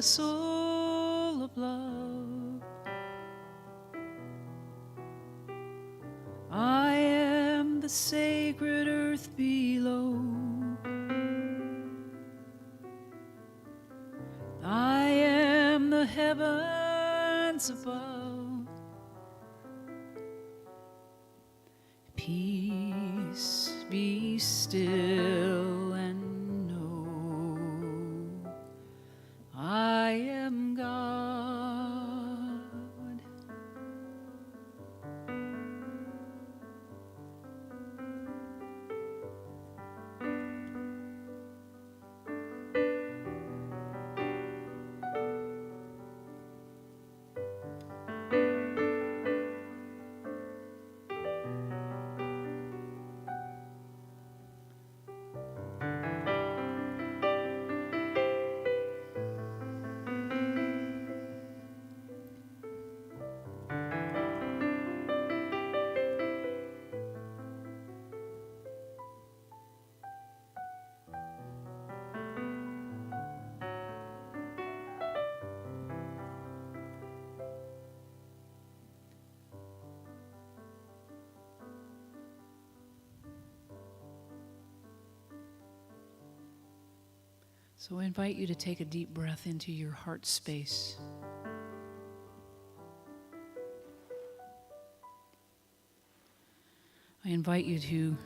vessel of love. I am the sacred earth below. I am the heavens above. Peace, be still and know I am God. So I invite you to take a deep breath into your heart space. I invite you to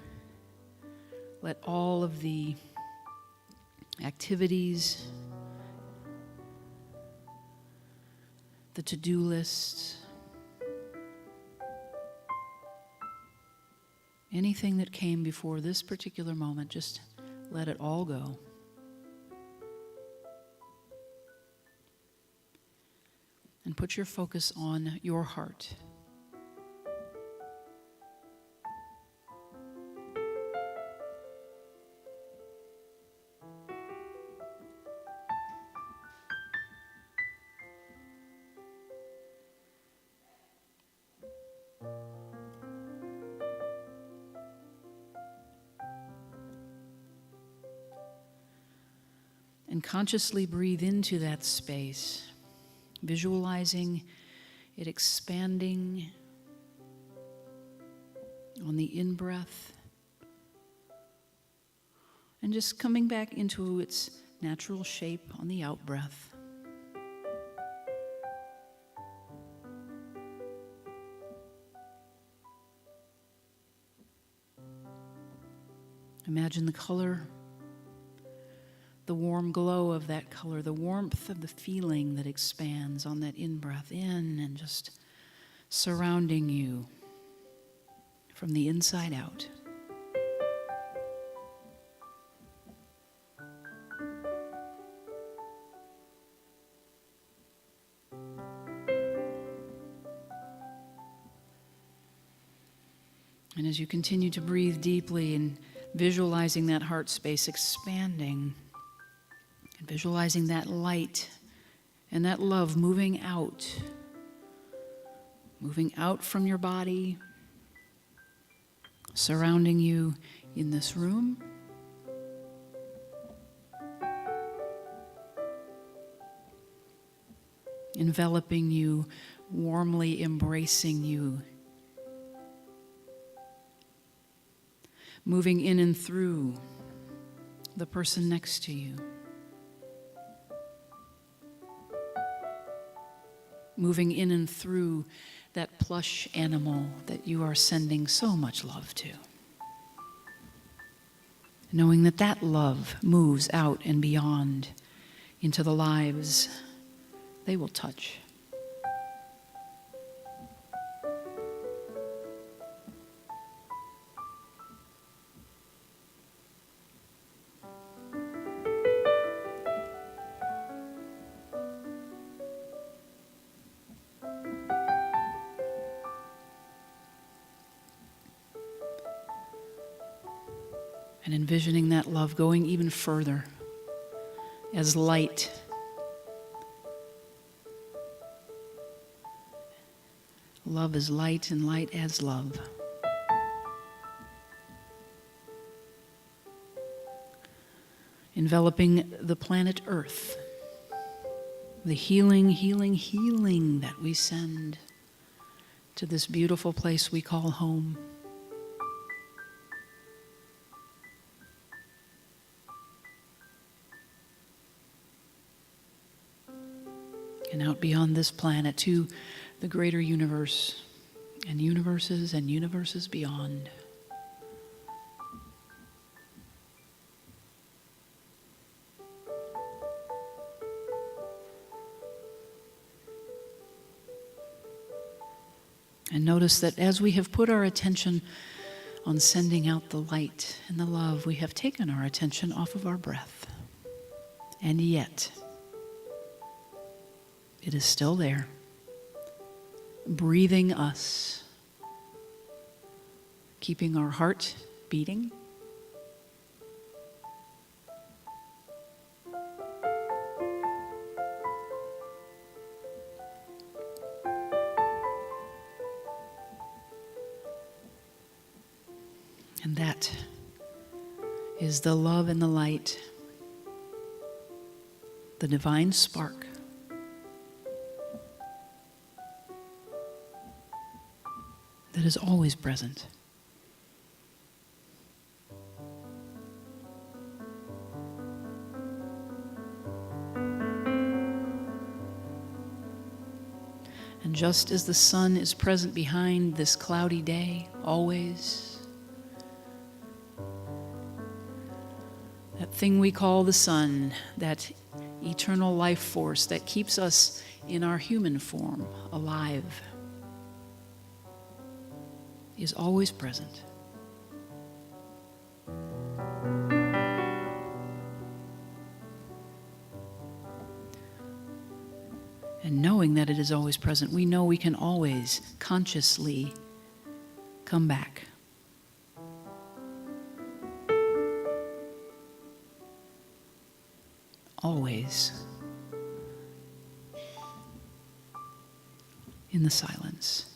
let all of the activities, the to-do lists, anything that came before this particular moment, just let it all go. And put your focus on your heart. And consciously breathe into that space, visualizing it expanding on the in-breath and just coming back into its natural shape on the out-breath. Imagine the color, the warm glow of that color, the warmth of the feeling that expands on that in-breath in and just surrounding you from the inside out. And as you continue to breathe deeply and visualizing that heart space expanding, and visualizing that light and that love moving out from your body, surrounding you in this room, enveloping you, warmly embracing you, moving in and through the person next to you, moving in and through that plush animal that you are sending so much love to. Knowing that that love moves out and beyond into the lives they will touch. And envisioning that love going even further as light. Love is light and light as love. Enveloping the planet Earth the healing, healing, healing that we send to this beautiful place we call home. And out beyond this planet to the greater universe and universes beyond. And notice that as we have put our attention on sending out the light and the love, we have taken our attention off of our breath. And yet, it is still there, breathing us, keeping our heart beating. And that is the love and the light, the divine spark that is always present. And just as the sun is present behind this cloudy day, always, that thing we call the sun, that eternal life force that keeps us in our human form alive, is always present. And knowing that it is always present, we know we can always consciously come back. Always. In the silence.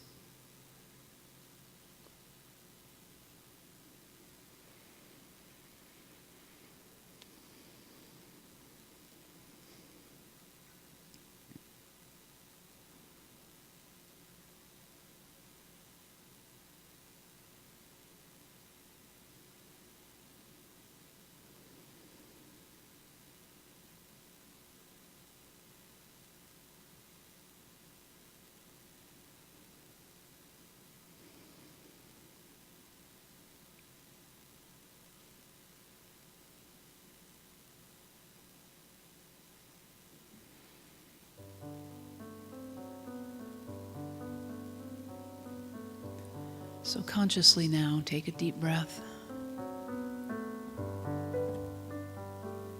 So consciously now, take a deep breath.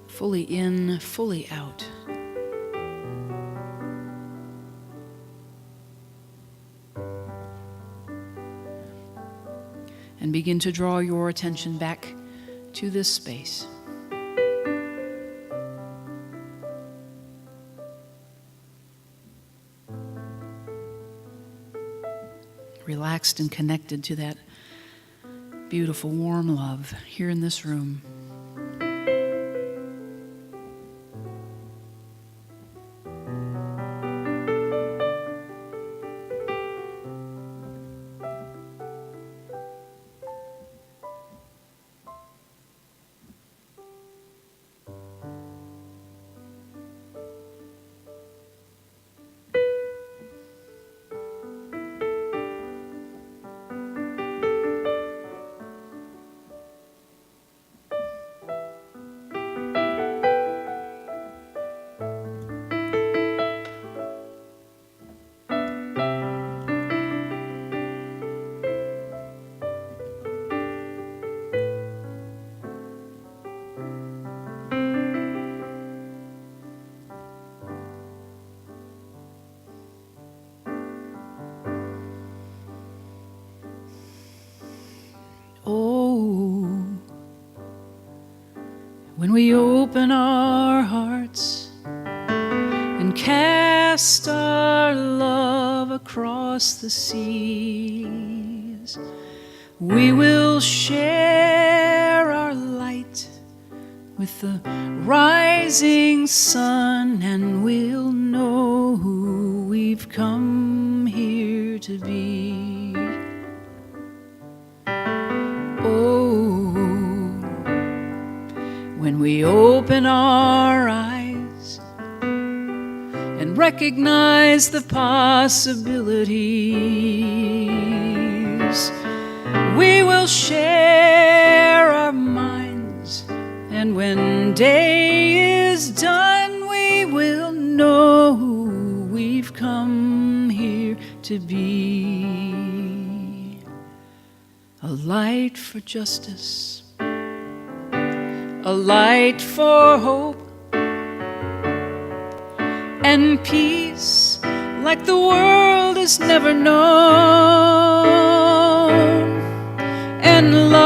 Fully in, fully out. And begin to draw your attention back to this space. Relaxed and connected to that beautiful, warm love here in this room. When we open our hearts and cast our love across the seas, we will share our light with the rising sun, and we'll know we've come here to be. Oh, when we open our eyes and recognize the possibilities, we will share our minds, and when day is done, we will know we've come here to be. A light for justice, a light for hope, and peace like the world has never known. And love,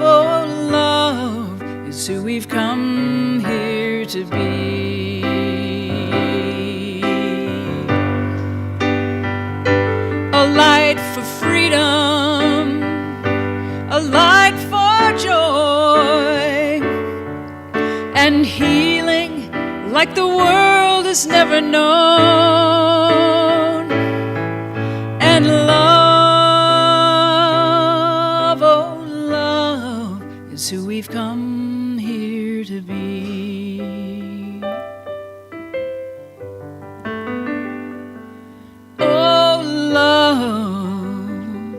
oh love, is who we've come here to be. A light for freedom, a light for joy, and healing like the world has never known. And love, oh love, is who we've come here to be. Oh love,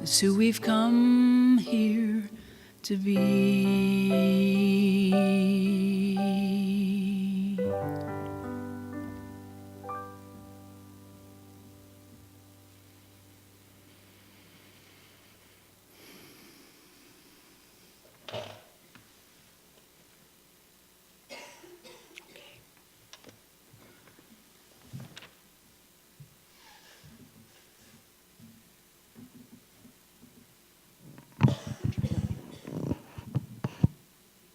is who we've come here to be.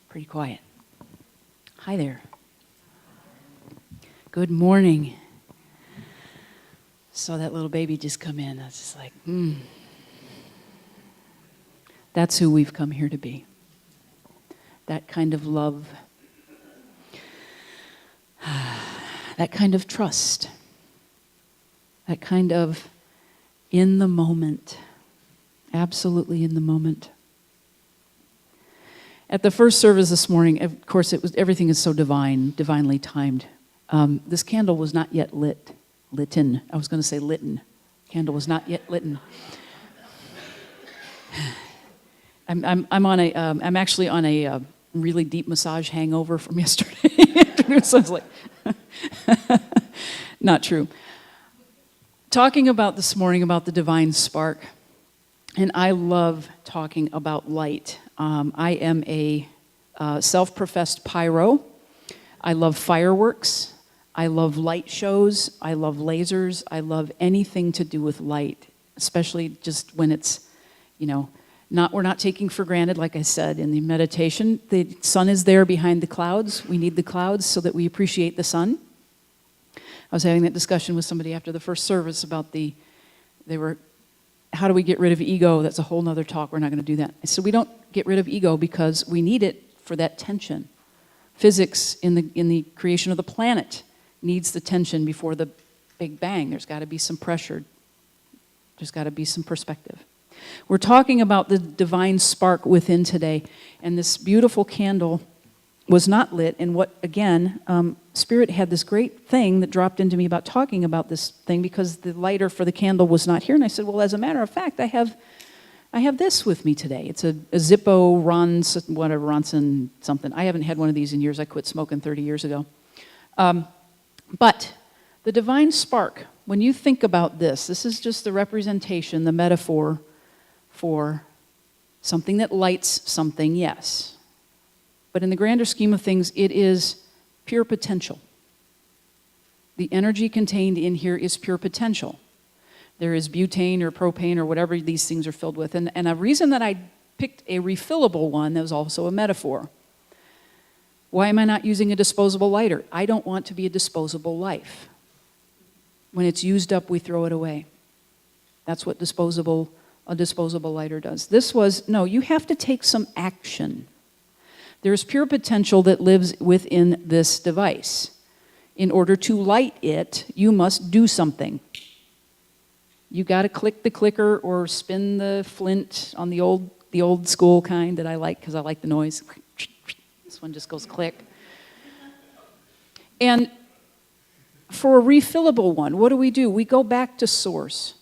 Pretty quiet. Hi there. Good morning. Saw that little baby just come in. I was just like, That's who we've come here to be. That kind of love. That kind of trust. That kind of in the moment. Absolutely in the moment. At the first service this morning, of course, everything is so divinely timed. This candle was not yet litten. I was going to say litten. Candle was not yet litten. I'm actually on a really deep massage hangover from yesterday afternoon. So I was like, not true. Talking about this morning about the divine spark, and I love talking about light. I am a self-professed pyro. I love fireworks. I love light shows. I love lasers. I love anything to do with light, especially just when it's, we're not taking for granted, like I said in the meditation. The sun is there behind the clouds. We need the clouds so that we appreciate the sun. I was having that discussion with somebody after the first service about how do we get rid of ego? That's a whole nother talk. We're not going to do that. So we don't get rid of ego because we need it for that tension. Physics in the creation of the planet needs the tension before the Big Bang. There's got to be some pressure. There's got to be some perspective. We're talking about the divine spark within today, and this beautiful candle was not lit. And what, again, Spirit had this great thing that dropped into me about talking about this thing because the lighter for the candle was not here. And I said, well, as a matter of fact, I have this with me today. It's a Zippo Ronson something. I haven't had one of these in years. I quit smoking 30 years ago. But the divine spark, when you think about this is just the representation, the metaphor for something that lights something, yes. But in the grander scheme of things, it is pure potential. The energy contained in here is pure potential. There is butane or propane or whatever these things are filled with. And a reason that I picked a refillable one that was also a metaphor. Why am I not using a disposable lighter? I don't want to be a disposable life. When it's used up, we throw it away. That's what a disposable lighter does. You have to take some action. There's pure potential that lives within this device. In order to light it, you must do something. You got to click the clicker or spin the flint on the old school kind that I like because I like the noise. This one just goes click. And for a refillable one, what do? We go back to source.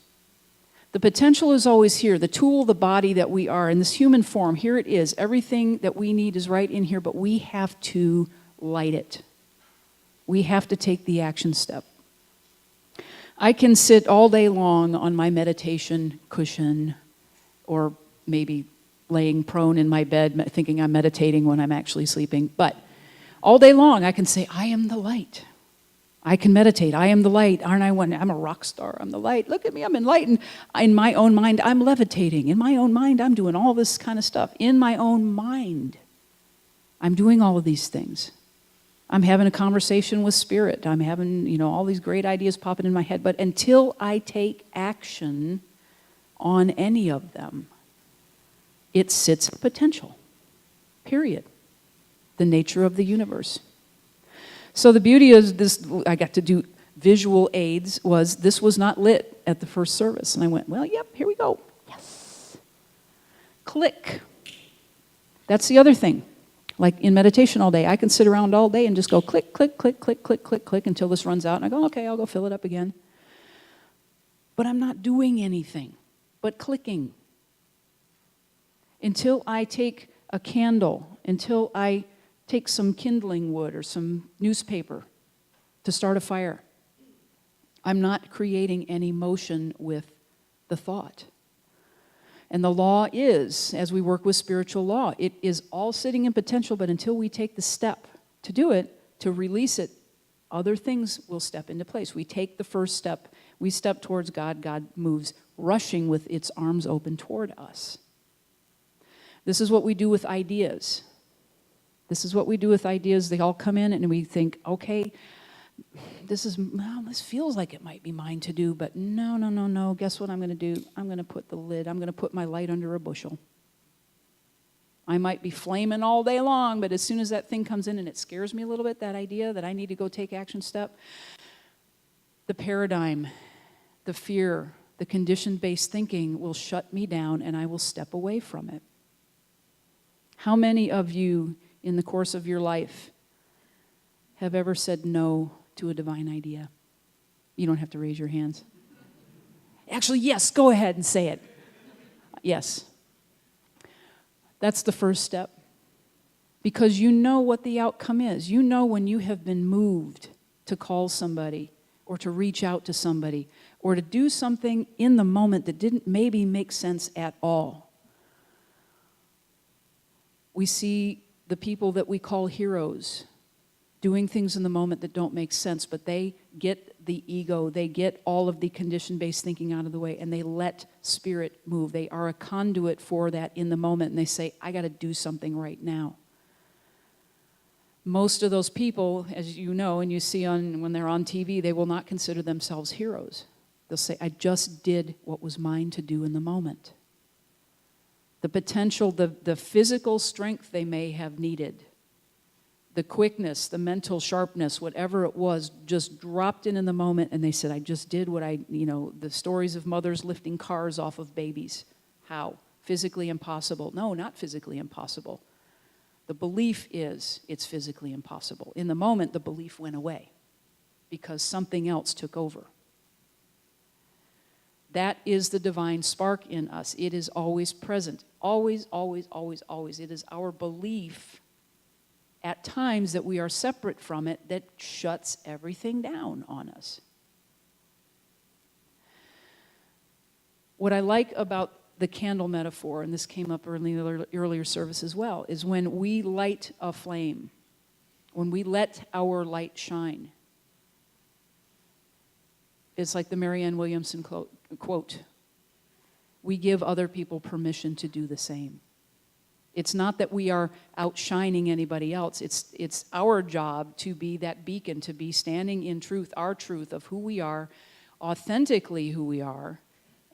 The potential is always here. The tool, the body that we are, in this human form, here it is. Everything that we need is right in here, but we have to light it. We have to take the action step. I can sit all day long on my meditation cushion, or maybe laying prone in my bed thinking I'm meditating when I'm actually sleeping. But all day long I can say, I am the light. I can meditate. I am the light. Aren't I one? I'm a rock star. I'm the light. Look at me. I'm enlightened. In my own mind, I'm levitating. In my own mind, I'm doing all this kind of stuff. In my own mind, I'm doing all of these things. I'm having a conversation with spirit. I'm having, all these great ideas popping in my head. But until I take action on any of them, it sits at potential. Period. The nature of the universe. So the beauty of this, I got to do visual aids, was this was not lit at the first service. And I went, well, yep, here we go. Yes. Click. That's the other thing. Like in meditation all day, I can sit around all day and just go click, click, click, click, click, click, click until this runs out. And I go, okay, I'll go fill it up again. But I'm not doing anything but clicking. Until I take a candle, until I take some kindling wood or some newspaper to start a fire. I'm not creating any motion with the thought. And the law is, as we work with spiritual law, it is all sitting in potential, but until we take the step to do it, to release it, other things will step into place. We take the first step. We step towards God. God moves, rushing with its arms open toward us. This is what we do with ideas. This is what we do with ideas. They all come in and we think, okay, this feels like it might be mine to do, but no. Guess what I'm going to do? I'm going to put the lid, I'm going to put my light under a bushel. I might be flaming all day long, but as soon as that thing comes in and it scares me a little bit, that idea that I need to go take action step, the paradigm, the fear, the condition-based thinking will shut me down and I will step away from it. How many of you in the course of your life have ever said no to a divine idea? You don't have to raise your hands. Actually, yes, go ahead and say it. Yes. That's the first step. Because you know what the outcome is. You know when you have been moved to call somebody or to reach out to somebody or to do something in the moment that didn't maybe make sense at all. We see the people that we call heroes doing things in the moment that don't make sense, but they get the ego, they get all of the condition-based thinking out of the way, and they let spirit move. They are a conduit for that in the moment, and they say, I got to do something right now. Most of those people, as you know, and you see when they're on TV, they will not consider themselves heroes. They'll say, I just did what was mine to do in the moment. The potential, the physical strength they may have needed, the quickness, the mental sharpness, whatever it was, just dropped in the moment, and they said, I just did what the stories of mothers lifting cars off of babies. How? Physically impossible. No, not physically impossible. The belief is it's physically impossible. In the moment, the belief went away because something else took over. That is the divine spark in us. It is always present. Always, always, always, always. It is our belief at times that we are separate from it that shuts everything down on us. What I like about the candle metaphor, and this came up in the earlier service as well, is when we light a flame, when we let our light shine. It's like the Marianne Williamson quote, we give other people permission to do the same. It's not that we are outshining anybody else. It's our job to be that beacon, to be standing in truth, our truth of who we are, authentically who we are,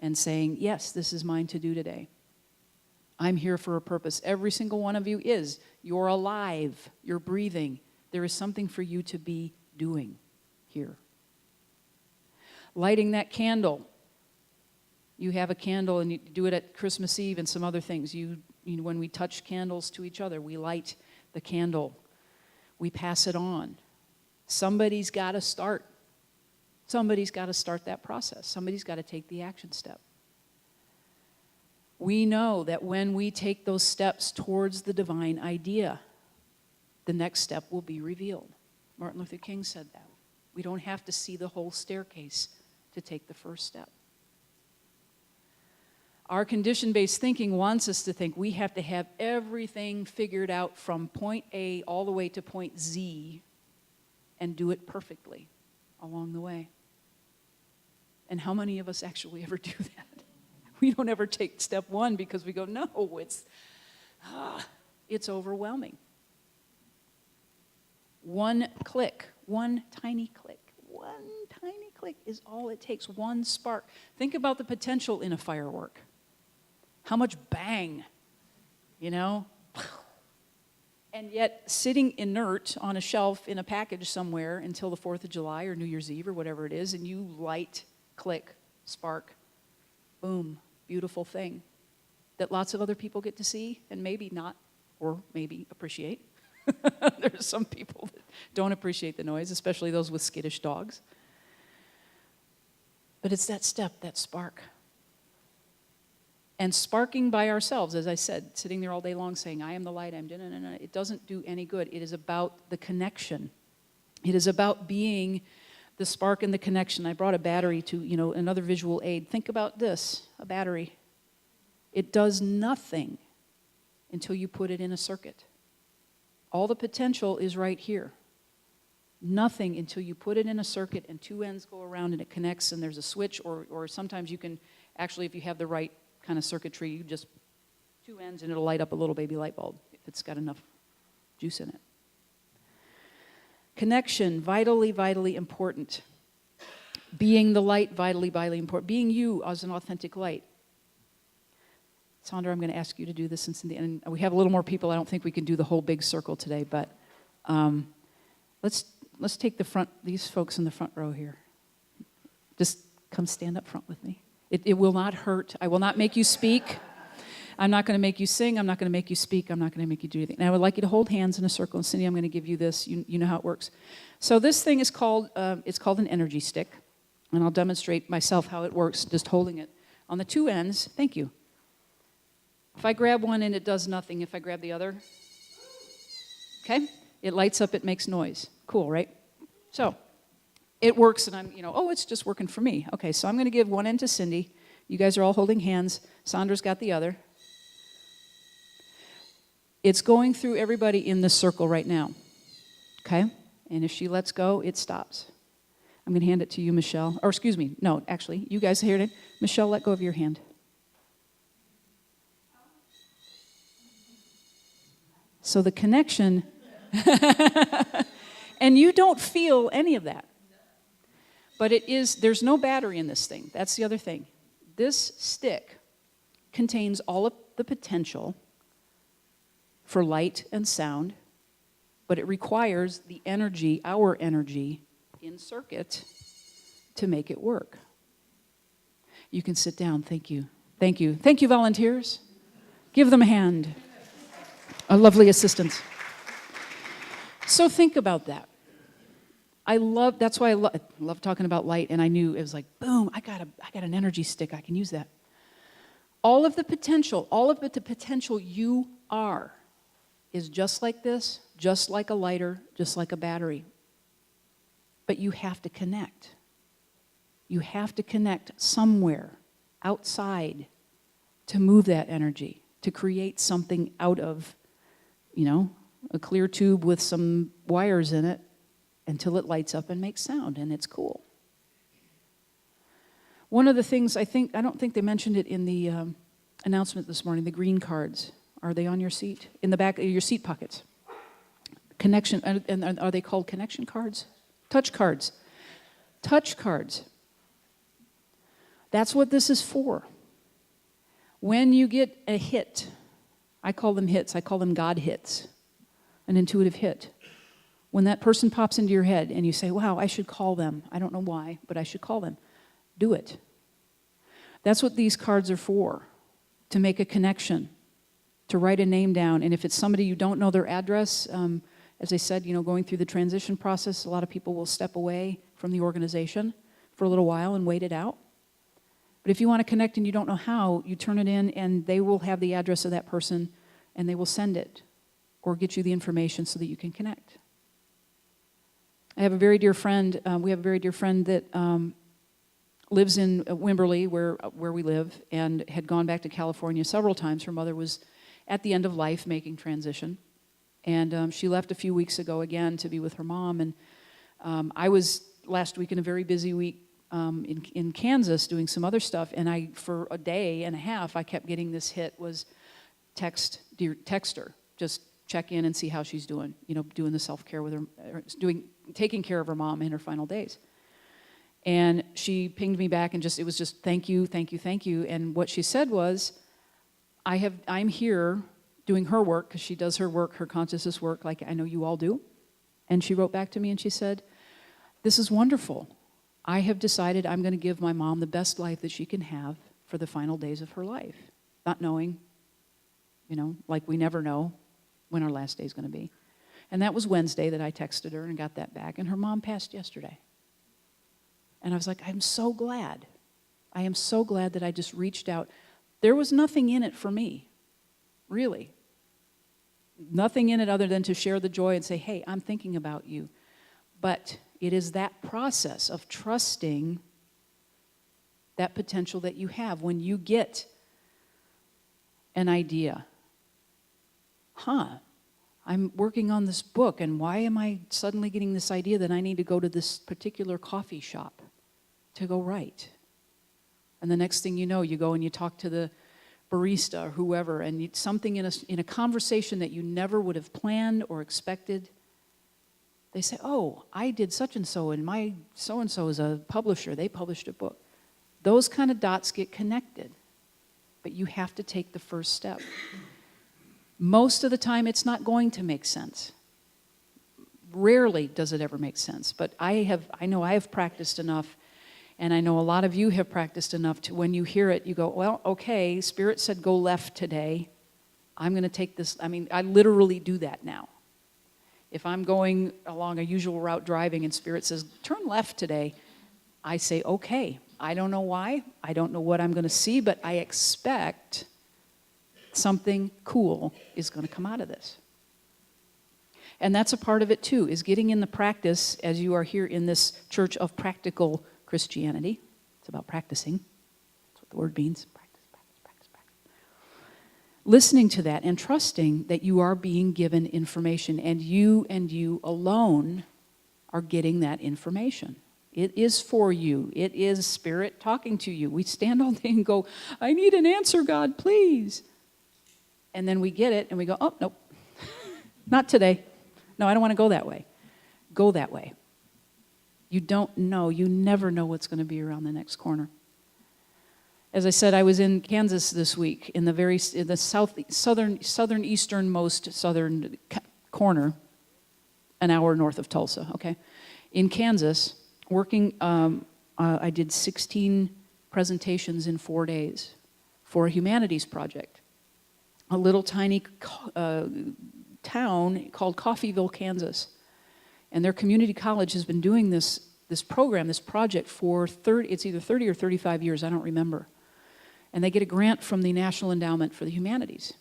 and saying, yes, this is mine to do today. I'm here for a purpose. Every single one of you is. You're alive. You're breathing. There is something for you to be doing here. Lighting that candle. You have a candle, and you do it at Christmas Eve and some other things. When we touch candles to each other, we light the candle. We pass it on. Somebody's got to start. Somebody's got to start that process. Somebody's got to take the action step. We know that when we take those steps towards the divine idea, the next step will be revealed. Martin Luther King said that. We don't have to see the whole staircase to take the first step. Our condition-based thinking wants us to think we have to have everything figured out from point A all the way to point Z and do it perfectly along the way. And how many of us actually ever do that? We don't ever take step one because we go, no, it's overwhelming. One click, one tiny click is all it takes, one spark. Think about the potential in a firework. How much bang, And yet sitting inert on a shelf in a package somewhere until the 4th of July or New Year's Eve or whatever it is, and you light, click, spark, boom. Beautiful thing that lots of other people get to see and maybe not, or maybe appreciate. There's some people that don't appreciate the noise, especially those with skittish dogs. But it's that step, that spark. And sparking by ourselves, as I said, sitting there all day long saying, I am the light, it doesn't do any good. It is about the connection. It is about being the spark and the connection. I brought a battery to, another visual aid. Think about this, a battery. It does nothing until you put it in a circuit. All the potential is right here. Nothing until you put it in a circuit and two ends go around and it connects and there's a switch, or sometimes you can actually, if you have the right kind of circuitry, you just two ends and it'll light up a little baby light bulb if it's got enough juice in it. Connection, vitally, vitally important. Being the light, vitally, vitally important. Being you as an authentic light. Sandra, I'm going to ask you to do this and we have a little more people. I don't think we can do the whole big circle today, but let's take these folks in the front row here. Just come stand up front with me. It will not hurt. I will not make you speak. I'm not going to make you sing. I'm not going to make you speak. I'm not going to make you do anything. And I would like you to hold hands in a circle. And Cindy, I'm going to give you this. You know how it works. So this thing is called an energy stick. And I'll demonstrate myself how it works, just holding it. On the two ends, thank you. If I grab one and it does nothing, if I grab the other, okay? It lights up, it makes noise. Cool, right? So it works and I'm, it's just working for me. Okay, so I'm going to give one end to Cindy. You guys are all holding hands. Sandra's got the other. It's going through everybody in this circle right now, okay? And if she lets go, it stops. I'm going to hand it to you, Michelle. Or excuse me, no, actually, you guys heard it. Michelle, let go of your hand. So the connection, and you don't feel any of that. But there's no battery in this thing. That's the other thing. This stick contains all of the potential for light and sound, but it requires the energy, our energy, in circuit to make it work. You can sit down. Thank you. Thank you. Thank you, volunteers. Give them a hand. A lovely assistance. So think about that. That's why I love talking about light, and I knew it was like, boom, I got an energy stick. I can use that. All of the potential you are is just like this, just like a lighter, just like a battery. But you have to connect. You have to connect somewhere outside to move that energy, to create something out of, a clear tube with some wires in it until it lights up and makes sound, and it's cool. One of the things I don't think they mentioned it in the announcement this morning, the green cards. Are they on your seat? In the back of your seat pockets. Connection, and are they called connection cards? Touch cards. Touch cards. That's what this is for. When you get a hit, I call them hits. I call them God hits, an intuitive hit. When that person pops into your head and you say, wow, I should call them. I don't know why, but I should call them. Do it. That's what these cards are for, to make a connection, to write a name down. And if it's somebody you don't know their address, as I said, going through the transition process, a lot of people will step away from the organization for a little while and wait it out. But if you want to connect and you don't know how, you turn it in and they will have the address of that person and they will send it or get you the information so that you can connect. I have a very dear friend, we have a very dear friend that lives in Wimberley, where we live, and had gone back to California several times. Her mother was at the end of life making transition. And she left a few weeks ago again to be with her mom. And I was last week in a very busy week in Kansas doing some other stuff. And for a day and a half, I kept getting this hit was text her. Just check in and see how she's doing. Doing the self-care with her, taking care of her mom in her final days. And she pinged me back and it was just thank you, thank you, thank you. And what she said was, I'm here doing her work, because she does her work, her consciousness work, like I know you all do. And she wrote back to me and she said, this is wonderful. I have decided I'm going to give my mom the best life that she can have for the final days of her life. Not knowing, like we never know when our last day is going to be. And that was Wednesday that I texted her and got that back. And her mom passed yesterday. And I was like, I'm so glad. I am so glad that I just reached out. There was nothing in it for me, really. Nothing in it other than to share the joy and say, hey, I'm thinking about you. But it is that process of trusting that potential that you have when you get an idea. I'm working on this book, and why am I suddenly getting this idea that I need to go to this particular coffee shop to go write? And the next thing you know, you go and you talk to the barista or whoever, and something in a conversation that you never would have planned or expected, they say, oh, I did such and my so-and-so is a publisher. They published a book. Those kind of dots get connected, but you have to take the first step. Most of the time, it's not going to make sense. Rarely does it ever make sense, but I know I have practiced enough, and I know a lot of you have practiced enough to when you hear it, you go, well, okay, Spirit said go left today. I'm going to take this. I literally do that now. If I'm going along a usual route driving and Spirit says, turn left today, I say, okay. I don't know why. I don't know what I'm going to see, but I expect something cool is going to come out of this. And that's a part of it too, is getting in the practice, as you are here in this church of practical Christianity. It's about practicing. That's what the word means. Practice, practice, practice, practice. Listening to that and trusting that you are being given information, and you alone are getting that information. It is for you. It is Spirit talking to you. We stand all day and go, I need an answer, God, please. And then we get it and we go, oh, nope, not today. No, I don't want to go that way. Go that way. You don't know. You never know what's going to be around the next corner. As I said, I was in Kansas this week in the southernmost southern corner, an hour north of Tulsa, okay? In Kansas, working, I did 16 presentations in 4 days for a humanities project. A little tiny town called Coffeyville, Kansas. And their community college has been doing this program, this project for it's either 30 or 35 years, I don't remember. And they get a grant from the National Endowment for the Humanities.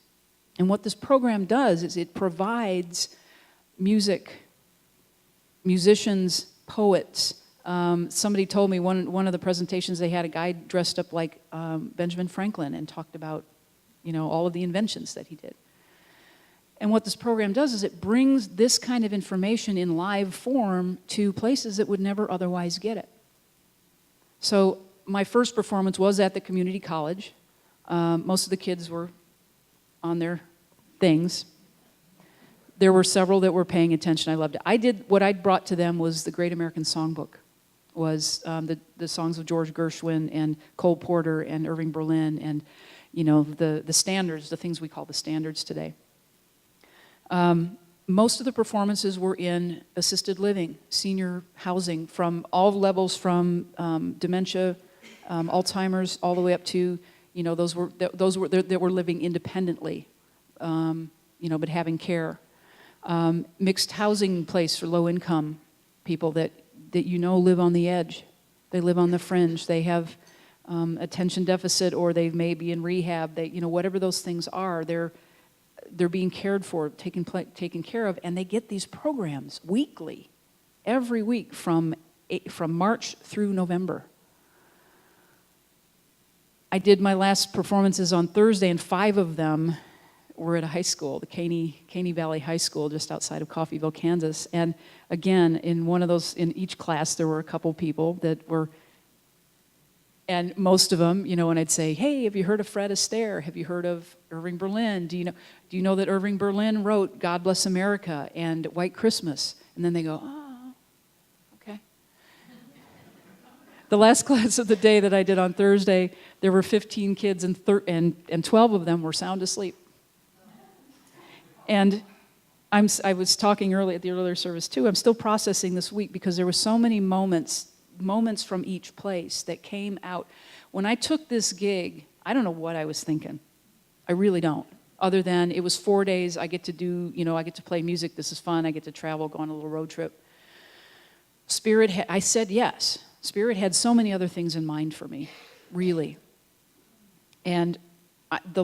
And what this program does is it provides musicians, poets. Somebody told me one of the presentations they had a guy dressed up like Benjamin Franklin and talked about all of the inventions that he did. And what this program does is it brings this kind of information in live form to places that would never otherwise get it. So my first performance was at the community college. Most of the kids were on their things. There were several that were paying attention. I loved it. What I brought to them was the Great American Songbook, was the songs of George Gershwin and Cole Porter and Irving Berlin, the standards, the things we call the standards today. Most of the performances were in assisted living, senior housing, from all levels, from dementia, Alzheimer's, all the way up to, those that were living independently, but having care. Mixed housing place for low-income people that live on the edge. They live on the fringe. They have attention deficit, or they may be in rehab. They, whatever those things are, they're being cared for, taken care of, and they get these programs weekly, every week from March through November. I did my last performances on Thursday, and 5 of them were at a high school, the Caney Valley High School, just outside of Coffeyville, Kansas. And again, in one of those, in each class, there were a couple people that were, and most of them, when I'd say, hey, have you heard of Fred Astaire? Have you heard of Irving Berlin? Do you know that Irving Berlin wrote God Bless America and White Christmas? And then they go, oh, okay. The last class of the day that I did on Thursday, there were 15 kids, and 12 of them were sound asleep. And I was talking early at the earlier service too. I'm still processing this week because there were so many moments from each place that came out. When I took this gig, I don't know what I was thinking. I really don't. Other than it was 4 days, I get to do, I get to play music. This is fun. I get to travel, go on a little road trip. I said yes. Spirit had so many other things in mind for me, really. And the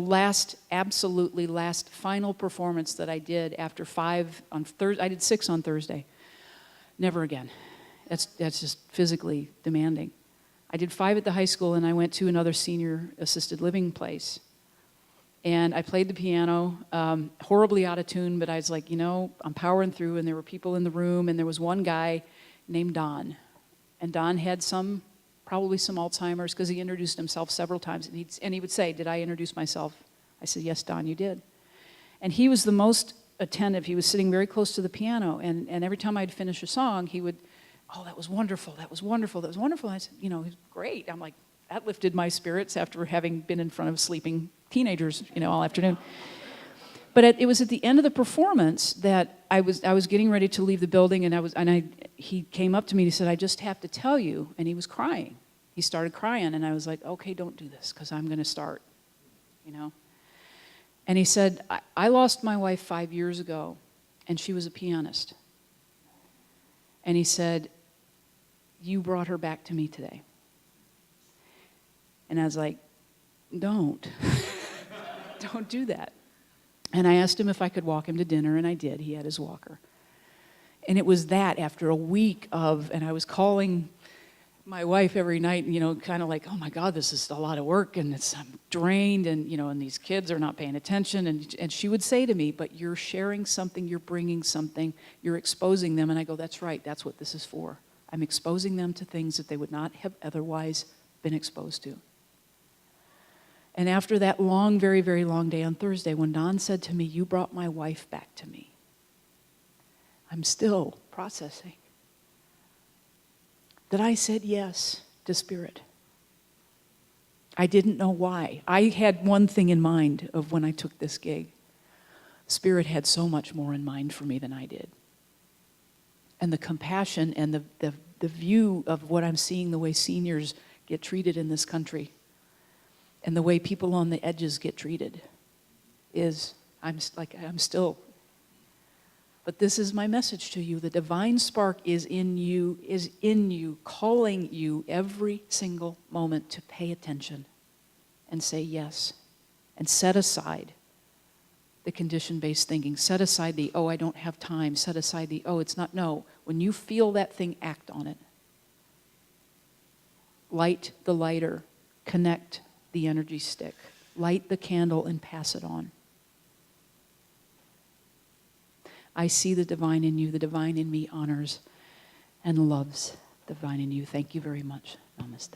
absolutely last final performance that I did after 5 on Thursday, I did 6 on Thursday. Never again. That's just physically demanding. I did 5 at the high school, and I went to another senior assisted living place. And I played the piano, horribly out of tune, but I was like, I'm powering through, and there were people in the room, and there was one guy named Don. And Don had probably some Alzheimer's, because he introduced himself several times. And he would say, did I introduce myself? I said, yes, Don, you did. And he was the most attentive. He was sitting very close to the piano. And every time I'd finish a song, he would, oh, that was wonderful, that was wonderful, that was wonderful. And I said, he was great. I'm like, that lifted my spirits after having been in front of sleeping teenagers, all afternoon. But it was at the end of the performance that I was getting ready to leave the building, and he came up to me and he said, I just have to tell you, and he was crying. He started crying, and I was like, okay, don't do this, because I'm going to start, And he said, I lost my wife 5 years ago, and she was a pianist. And he said, you brought her back to me today. And I was like, don't. Don't do that. And I asked him if I could walk him to dinner, and I did. He had his walker. And it was that after a week and I was calling my wife every night, kind of like, oh my God, this is a lot of work, and I'm drained, and and these kids are not paying attention. And she would say to me, but you're sharing something, you're bringing something, you're exposing them. And I go, that's right, that's what this is for. I'm exposing them to things that they would not have otherwise been exposed to. And after that long, very, very long day on Thursday, when Don said to me, you brought my wife back to me, I'm still processing that I said yes to Spirit. I didn't know why. I had one thing in mind of when I took this gig. Spirit had so much more in mind for me than I did. And the compassion and the view of what I'm seeing, the way seniors get treated in this country, and the way people on the edges get treated, I'm still. But this is my message to you. The divine spark is in you, calling you every single moment to pay attention and say yes, and set aside the condition-based thinking. Set aside the, oh, I don't have time. Set aside the, oh, it's not, no. When you feel that thing, act on it. Light the lighter. Connect the energy stick. Light the candle and pass it on. I see the divine in you. The divine in me honors and loves the divine in you. Thank you very much. Namaste.